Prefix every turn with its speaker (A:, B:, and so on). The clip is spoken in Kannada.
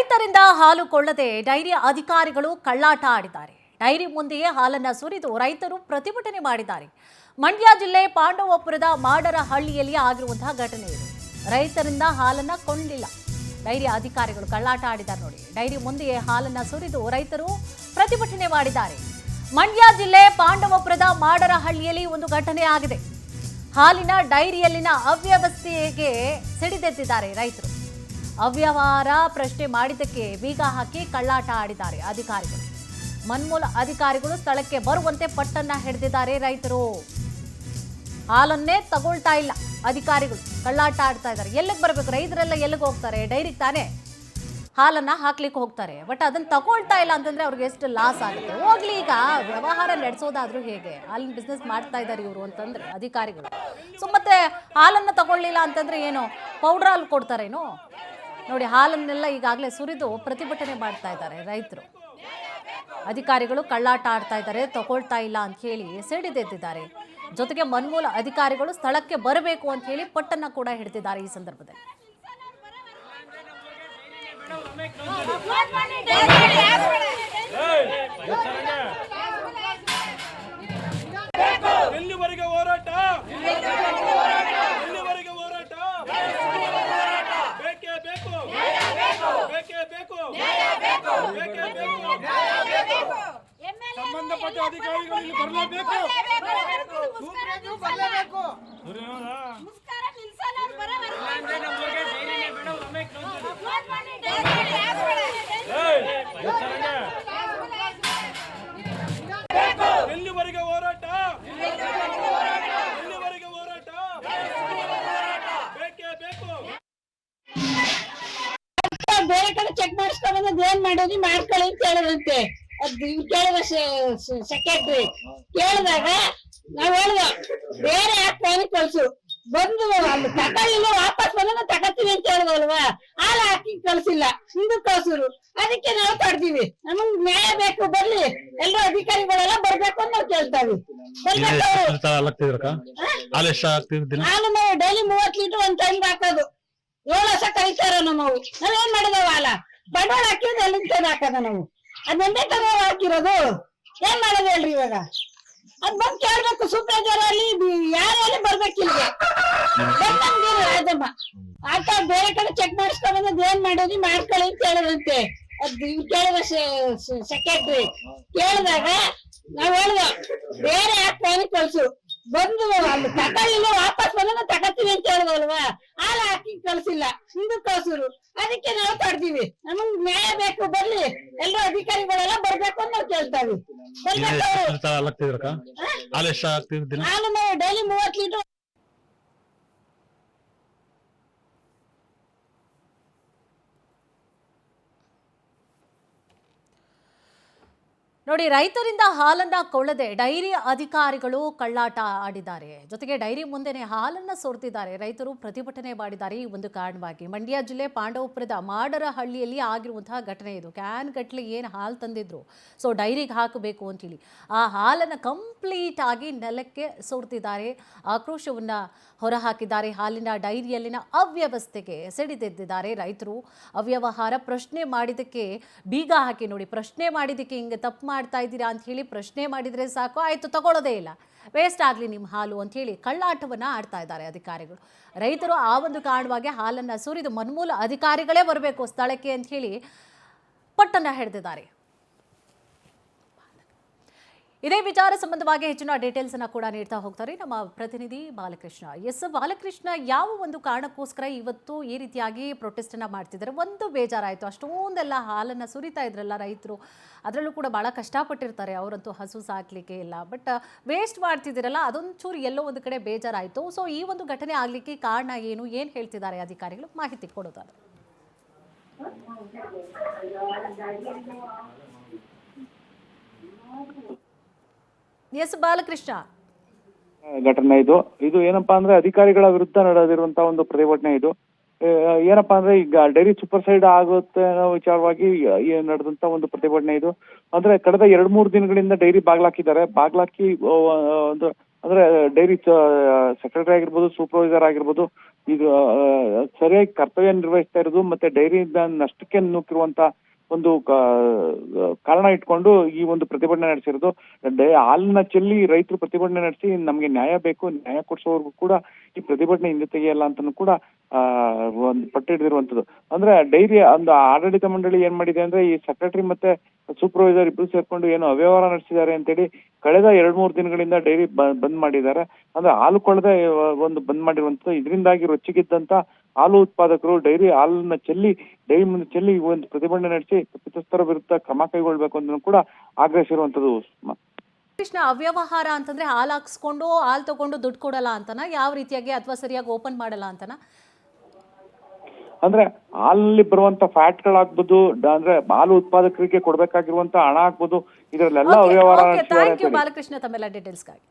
A: ರೈತರಿಂದ ಹಾಲು ಕೊಳ್ಳದೆ ಡೈರಿ ಅಧಿಕಾರಿಗಳು ಕಳ್ಳಾಟ ಆಡಿದ್ದಾರೆ. ಡೈರಿ ಮುಂದೆಯೇ ಹಾಲನ್ನು ಸುರಿದು ರೈತರು ಪ್ರತಿಭಟನೆ ಮಾಡಿದ್ದಾರೆ. ಮಂಡ್ಯ ಜಿಲ್ಲೆ ಪಾಂಡವಪುರದ ಮಾಡರಹಳ್ಳಿಯಲ್ಲಿ ಆಗಿರುವಂತಹ ಘಟನೆ ಇದು. ರೈತರಿಂದ ಹಾಲನ್ನ ಕೊಂಡಿಲ್ಲ, ಡೈರಿ ಅಧಿಕಾರಿಗಳು ಕಳ್ಳಾಟ ಆಡಿದ್ದಾರೆ. ನೋಡಿ, ಡೈರಿ ಮುಂದೆಯೇ ಹಾಲನ್ನ ಸುರಿದು ರೈತರು ಪ್ರತಿಭಟನೆ ಮಾಡಿದ್ದಾರೆ. ಮಂಡ್ಯ ಜಿಲ್ಲೆ ಪಾಂಡವಪುರದ ಮಾಡರಹಳ್ಳಿಯಲ್ಲಿ ಒಂದು ಘಟನೆ ಆಗಿದೆ. ಹಾಲಿನ ಡೈರಿಯಲ್ಲಿನ ಅವ್ಯವಸ್ಥೆಗೆ ಸಿಡಿದೆದ್ದಿದ್ದಾರೆ ರೈತರು. ಅವ್ಯವಹಾರ ಪ್ರಶ್ನೆ ಮಾಡಿದ್ದಕ್ಕೆ ಬೀಗ ಹಾಕಿ ಕಳ್ಳಾಟ ಆಡಿದ್ದಾರೆ ಅಧಿಕಾರಿಗಳು. ಮನ್ಮೂಲ ಅಧಿಕಾರಿಗಳು ಸ್ಥಳಕ್ಕೆ ಬರುವಂತೆ ಪಟ್ಟನ್ನ ಹಿಡಿದಿದ್ದಾರೆ ರೈತರು. ಹಾಲನ್ನೇ ತಗೊಳ್ತಾ ಇಲ್ಲ ಅಧಿಕಾರಿಗಳು, ಕಳ್ಳಾಟ ಆಡ್ತಾ ಇದ್ದಾರೆ. ಎಲ್ಲಿಗೆ ಬರಬೇಕು? ರೈತರೆಲ್ಲ ಎಲ್ಲಿಗೆ ಹೋಗ್ತಾರೆ? ಡೈರಿಗೆ ತಾನೇ ಹಾಲನ್ನ ಹಾಕ್ಲಿಕ್ಕೆ ಹೋಗ್ತಾರೆ. ಬಟ್ ಅದನ್ನ ತಗೊಳ್ತಾ ಇಲ್ಲ ಅಂತಂದ್ರೆ ಅವ್ರಿಗೆ ಎಷ್ಟು ಲಾಸ್ ಆಗುತ್ತೆ. ಹೋಗ್ಲಿ, ಈಗ ವ್ಯವಹಾರ ನಡೆಸೋದಾದ್ರೂ ಹೇಗೆ? ಹಾಲಿನ ಬಿಸ್ನೆಸ್ ಮಾಡ್ತಾ ಇದ್ದಾರೆ ಇವರು ಅಂತಂದ್ರೆ ಅಧಿಕಾರಿಗಳು. ಸೊ ಮತ್ತೆ ಹಾಲನ್ನ ತಗೊಳ್ಳಿಲ್ಲ ಅಂತಂದ್ರೆ ಏನು ಪೌಡರ್ ಹಾಲು ಕೊಡ್ತಾರೇನೋ? ನೋಡಿ, ಹಾಲನ್ನೆಲ್ಲ ಈಗಾಗಲೇ ಸುರಿದು ಪ್ರತಿಭಟನೆ ಮಾಡ್ತಾ ಇದ್ದಾರೆ ರೈತರು. ಅಧಿಕಾರಿಗಳು ಕಳ್ಳಾಟ ಆಡ್ತಾ ಇದ್ದಾರೆ, ತಗೊಳ್ತಾ ಇಲ್ಲ ಅಂತ ಹೇಳಿ ಸಿಡಿದೆದ್ದಿದ್ದಾರೆ. ಜೊತೆಗೆ ಮನ್ಮೂಲ ಅಧಿಕಾರಿಗಳು ಸ್ಥಳಕ್ಕೆ ಬರಬೇಕು ಅಂತ ಹೇಳಿ ಪಟ್ಟನ್ನ ಕೂಡ ಹಿಡಿದಿದ್ದಾರೆ. ಈ ಸಂದರ್ಭದಲ್ಲಿ
B: ಎಲ್ಲಿವರೆಗೆ ಹೋರಾಟ? ಬೇಕೇ ಬೇಕು, ಬೇಕೇ ಬೇಕು, ಬೇಕೇ ಬೇಕು. ಸಂಬಂಧಪಟ್ಟ ಅಧಿಕಾರಿಗಳು ಇಲ್ಲಿ ಬರಲೇಬೇಕು. ಎಲ್ಲಿವರೆಗೆ ಹೋರಾಟ? ಎಲ್ಲಿವರೆಗೆ ಹೋರಾಟ? ಬೇಕೇ ಬೇಕು.
C: ಬೇರೆ ಕಡೆ ಚೆಕ್ ಮಾಡಿಸ್ಕೊಂಡ್ ಏನ್ ಮಾಡೋದು ಮಾಡ್ಕೊಳ್ಳಿ ಅಂತ ಹೇಳಿದಂತೆ. ಅದು ಕೇಳಿದ ಸೆಕ್ರೆಟರಿ ಕೇಳಿದಾಗ ನಾವ್ ಹೇಳ್ದ ಬೇರೆ ಹಾಕ್ತಾನೆ ಕಳ್ಸು. ಬಂದು ಅಲ್ಲಿ ತಗೊಳ್ಳಿಲ್ಲ, ವಾಪಸ್ ಬಂದ ತಗತ್ತೀವಿ ಅಂತ ಹೇಳಿದಲ್ವಾ, ಹಾಲು ಹಾಕಿ ಕಳ್ಸಿಲ್ಲ, ಹಿಂದೂ ಕಳ್ಸಿರು. ಅದಕ್ಕೆ ನಾವು ತಡ್ತೀವಿ. ನಮಗ್ ನ್ಯಾಯ ಬೇಕು, ಬರ್ಲಿ ಎಲ್ಲರೂ ಅಧಿಕಾರಿಗಳೆಲ್ಲ ಬರ್ಬೇಕು ಅಂತ ನಾವು ಕೇಳ್ತಾವಿ. ಹಾಲು ನಾವು ಡೈಲಿ 30 ಲೀಟರ್ ಒಂದ್ ಟೈಮ್ ಹಾಕೋದು. 7 ವರ್ಷ ಕರೀತಾರ ನಾವು. ನಾವೇನ್ ಮಾಡಿದವ ಹಾಲ ಬಂಡವಾಳ ಹಾಕಿರೋದು ಎಲ್ಲಿಂದ ಹಾಕದ ನಾವು? ಅದನ್ನೇ ತರ ಹಾಕಿರೋದು. ಏನ್ ಮಾಡೋದು ಹೇಳ್ರಿ ಇವಾಗ? ಅದ್ ಬಂದ್ ಕೇಳ್ಬೇಕು. ಸೂಪರ್ವೈಸರ್ ಅಲ್ಲಿ ಯಾರಲ್ಲಿ ಬರ್ಬೇಕಿಲ್ಲ. ರಾಜಮ್ಮ ಆಟ ಬೇರೆ ಕಡೆ ಚೆಕ್ ಮಾಡಿಸ್ಕೊಂಡ್ ಏನ್ ಮಾಡೋದು ಮಾಡ್ಕೊಳ್ಳಿ ಅಂತ ಹೇಳಿದಂತೆ. ಅದು ಕೇಳಿದ ಸೆಕ್ರೆಟರಿ ಕೇಳಿದಾಗ ನಾವ್ ಹೇಳ್ದ ಬೇರೆ ಹಾಕ್ತಾನೆ ಕಳ್ಸು. ಬಂದು ಅಲ್ಲಿ ತಗೊಳ್ಳಿಲ್ಲ, ವಾಪಸ್ ಬಂದ ತಗತ್ತೀವಿ ಅಂತ ಹೇಳಿದಲ್ವಾ, ಹಾಲು ಹಾಕಿ ಕಳ್ಸಿಲ್ಲ, ಹಿಂದೂ ಕಳ್ಸಿರು. ಅದಕ್ಕೆ ನಾವು ತಡ್ತೀವಿ. ನಮಗ್ ನ್ಯಾಯ ಬೇಕು, ಬರ್ಲಿ ಎಲ್ಲರೂ ಅಧಿಕಾರಿಗಳೆಲ್ಲ ಬರ್ಬೇಕು ಅಂತ ನಾವು ಕೇಳ್ತಾವಿ. ಹಾಲು ನಾವು ಡೈಲಿ 30 ಲೀಟರ್.
A: ನೋಡಿ, ರೈತರಿಂದ ಹಾಲನ್ನ ಕೊಳ್ಳದೆ ಡೈರಿ ಅಧಿಕಾರಿಗಳು ಕಳ್ಳಾಟ ಆಡಿದ್ದಾರೆ. ಜೊತೆಗೆ ಡೈರಿ ಮುಂದೆನೆ ಹಾಲನ್ನ ಸುರಿದಿದ್ದಾರೆ. ರೈತರು ಪ್ರತಿಭಟನೆ ಮಾಡಿದ್ದಾರೆ. ಈ ಒಂದು ಕಾರಣವಾಗಿ ಮಂಡ್ಯ ಜಿಲ್ಲೆ ಪಾಂಡವಪುರದ ಮಾಡರಹಳ್ಳಿಯಲ್ಲಿ ಆಗಿರುವಂತಹ ಘಟನೆ ಇದು. ಕ್ಯಾನ್ ಗಟ್ಟಲೆ ಏನು ಹಾಲು ತಂದಿದ್ರು, ಸೊ ಡೈರಿಗೆ ಹಾಕಬೇಕು ಅಂತೇಳಿ ಆ ಹಾಲನ್ನು ಕಂಪ್ಲೀಟ್ ಆಗಿ ನೆಲಕ್ಕೆ ಸುರಿದಿದ್ದಾರೆ. ಆಕ್ರೋಶವನ್ನ ಹೊರಹಾಕಿದ್ದಾರೆ. ಹಾಲಿನ ಡೈರಿಯಲ್ಲಿನ ಅವ್ಯವಸ್ಥೆಗೆ ಸಿಡಿದೆದ್ದಿದ್ದಾರೆ ರೈತರು. ಅವ್ಯವಹಾರ ಪ್ರಶ್ನೆ ಮಾಡಿದ್ದಕ್ಕೆ ಬೀಗ ಹಾಕಿ, ನೋಡಿ, ಪ್ರಶ್ನೆ ಮಾಡಿದ್ದಕ್ಕೆ ಹಿಂಗೆ ತಪ್ಪು ಮಾಡ್ತಾ ಇದ್ದೀರಾ ಅಂತ ಹೇಳಿ ಪ್ರಶ್ನೆ ಮಾಡಿದರೆ ಸಾಕು, ಆಯಿತು ತಗೊಳ್ಳೋದೇ ಇಲ್ಲ, ವೇಸ್ಟ್ ಆಗಲಿ ನಿಮ್ಮ ಹಾಲು ಅಂತ ಹೇಳಿ ಕಳ್ಳಾಟವನ್ನು ಆಡ್ತಾ ಇದ್ದಾರೆ ಅಧಿಕಾರಿಗಳು. ರೈತರು ಆ ಒಂದು ಕಾರಣವಾಗಿ ಹಾಲನ್ನು ಸುರಿದು ಮನ್ಮೂಲ ಅಧಿಕಾರಿಗಳೇ ಬರಬೇಕು ಸ್ಥಳಕ್ಕೆ ಅಂತ ಹೇಳಿ ಪಟ್ಟನ್ನು ಹಿಡಿದಿದ್ದಾರೆ. ಇದೇ ವಿಚಾರ ಸಂಬಂಧವಾಗಿ ಹೆಚ್ಚಿನ ಡೀಟೇಲ್ಸ್ ಅನ್ನು ಕೂಡ ನೀಡ್ತಾ ಹೋಗ್ತಾರೆ ನಮ್ಮ ಪ್ರತಿನಿಧಿ ಬಾಲಕೃಷ್ಣ. ಎಸ್ ಬಾಲಕೃಷ್ಣ, ಯಾವ ಒಂದು ಕಾರಣಕ್ಕೋಸ್ಕರ ಇವತ್ತು ಈ ರೀತಿಯಾಗಿ ಪ್ರೊಟೆಸ್ಟ್ ಅನ್ನ ಮಾಡ್ತಿದ್ದಾರೆ? ಒಂದು ಬೇಜಾರಾಯಿತು, ಅಷ್ಟೊಂದೆಲ್ಲ ಹಾಲನ್ನು ಸುರಿತಾ ಇದ್ರಲ್ಲ ರೈತರು, ಅದರಲ್ಲೂ ಕೂಡ ಭಾಳ ಕಷ್ಟಪಟ್ಟಿರ್ತಾರೆ ಅವರಂತೂ, ಹಸು ಸಾಕ್ಲಿಕ್ಕೆ ಇಲ್ಲ, ಬಟ್ ವೇಸ್ಟ್ ಮಾಡ್ತಿದ್ದೀರಲ್ಲ, ಅದೊಂಚೂರು ಎಲ್ಲೋ ಒಂದು ಕಡೆ ಬೇಜಾರಾಯಿತು. ಸೊ ಈ ಒಂದು ಘಟನೆ ಆಗಲಿಕ್ಕೆ ಕಾರಣ ಏನು ಹೇಳ್ತಿದ್ದಾರೆ ಅಧಿಕಾರಿಗಳು? ಮಾಹಿತಿ ಕೊಡೋದಾದ್ರೆ. ಎಸ್ ಬಾಲಕೃಷ್ಣ,
D: ಘಟನೆ ಇದು ಏನಪ್ಪಾ ಅಂದ್ರೆ ಅಧಿಕಾರಿಗಳ ವಿರುದ್ಧ ನಡೆದಿರುವಂತಹ ಒಂದು ಪ್ರತಿಭಟನೆ ಇದು. ಏನಪ್ಪಾ ಅಂದ್ರೆ ಈಗ ಡೈರಿ ಸೂಪರ್ ಸೈಡ್ ಆಗುತ್ತೆ ಅನ್ನೋ ವಿಚಾರವಾಗಿ ನಡೆದಂತ ಒಂದು ಪ್ರತಿಭಟನೆ ಇದು. ಅಂದ್ರೆ ಕಳೆದ 2-3 ದಿನಗಳಿಂದ ಡೈರಿ ಬಾಗ್ಲಾಕಿದ್ದಾರೆ. ಬಾಗ್ಲಾಕಿ ಒಂದು ಅಂದ್ರೆ ಡೈರಿ ಸೆಕ್ರೆಟರಿ ಆಗಿರ್ಬೋದು, ಸೂಪರ್ವೈಸರ್ ಆಗಿರ್ಬೋದು, ಇದು ಸರಿಯಾಗಿ ಕರ್ತವ್ಯ ನಿರ್ವಹಿಸ್ತಾ ಇರೋದು ಮತ್ತೆ ಡೈರಿಯಿಂದ ನಷ್ಟಕ್ಕೆ ನೂಕಿರುವಂತ ಒಂದು ಕಾರಣ ಇಟ್ಕೊಂಡು ಈ ಒಂದು ಪ್ರತಿಭಟನೆ ನಡೆಸಿರೋದು. ಹಾಲನ್ನ ಚೆಲ್ಲಿ ರೈತರು ಪ್ರತಿಭಟನೆ ನಡೆಸಿ ನಮ್ಗೆ ನ್ಯಾಯ ಬೇಕು, ನ್ಯಾಯ ಕೊಡಿಸೋವರೆಗೂ ಕೂಡ ಈ ಪ್ರತಿಭಟನೆ ಹಿಂದೆ ತೆಗೆಯಲ್ಲ ಅಂತಾನು ಕೂಡ ಒಂದು ಪಟ್ಟು ಹಿಡಿದಿರುವಂತದ್ದು. ಅಂದ್ರೆ ಡೈರಿ ಒಂದು ಆಡಳಿತ ಮಂಡಳಿ ಏನ್ ಮಾಡಿದೆ ಅಂದ್ರೆ ಈ ಸೆಕ್ರೆಟರಿ ಮತ್ತೆ ಸೂಪರ್ವೈಸರ್ ಇಬ್ರು ಸೇರ್ಕೊಂಡು ಏನು ಅವ್ಯವಹಾರ ನಡೆಸಿದ್ದಾರೆ ಅಂತೇಳಿ ಕಳೆದ 2-3 ದಿನಗಳಿಂದ ಡೈರಿ ಬಂದ್ ಮಾಡಿದ್ದಾರೆ. ಅಂದ್ರೆ ಹಾಲು ಕೊಳ್ಳದೆ ಒಂದು ಬಂದ್ ಮಾಡಿರುವಂತದ್ದು. ಇದರಿಂದಾಗಿ ರೊಚ್ಚಿಗೆದ್ದಂತ ಹಾಲು ಉತ್ಪಾದಕರು ಡೈರಿ ಹಾಲನ್ನ ಡೈರಿ ಮುಂದೆ ಚೆಲ್ಲಿ ಒಂದು ಪ್ರತಿಭಟನೆ ನಡೆಸಿ ತಪ್ಪಿತಸ್ಥರ ವಿರುದ್ಧ ಕ್ರಮ ಕೈಗೊಳ್ಬೇಕು ಅಂತ ಕೂಡ ಆಗ್ರಹಿಸಿರುವಂತದ್ದು.
A: ಕೃಷ್ಣ, ಅವ್ಯವಹಾರ ಅಂತಂದ್ರೆ ಹಾಲು ಹಾಕ್ಸ್ಕೊಂಡು ಹಾಲು ತಗೊಂಡು ದುಡ್ಡು ಕೊಡಲ್ಲ ಅಂತನಾ, ಯಾವ ರೀತಿಯಾಗಿ, ಅಥವಾ ಸರಿಯಾಗಿ ಓಪನ್ ಮಾಡಲ್ಲ ಅಂತನಾ?
D: ಅಂದ್ರೆ ಹಾಲಲ್ಲಿ ಬರುವಂತ ಫ್ಯಾಟ್ಗಳಾಗ್ಬೋದು, ಅಂದ್ರೆ ಹಾಲು ಉತ್ಪಾದಕರಿಗೆ ಕೊಡ್ಬೇಕಾಗಿರುವಂತ ಹಣ ಆಗ್ಬೋದು, ಇದರಲ್ಲೆಲ್ಲ ಅವ್ಯವಹಾರ
A: ಥ್ಯಾಂಕ್ ಯು ಬಾಲಕೃಷ್ಣ ತಮ್ಮೆಲ್ಲ ಡೀಟೇಲ್ಸ್ಗಾಗಿ.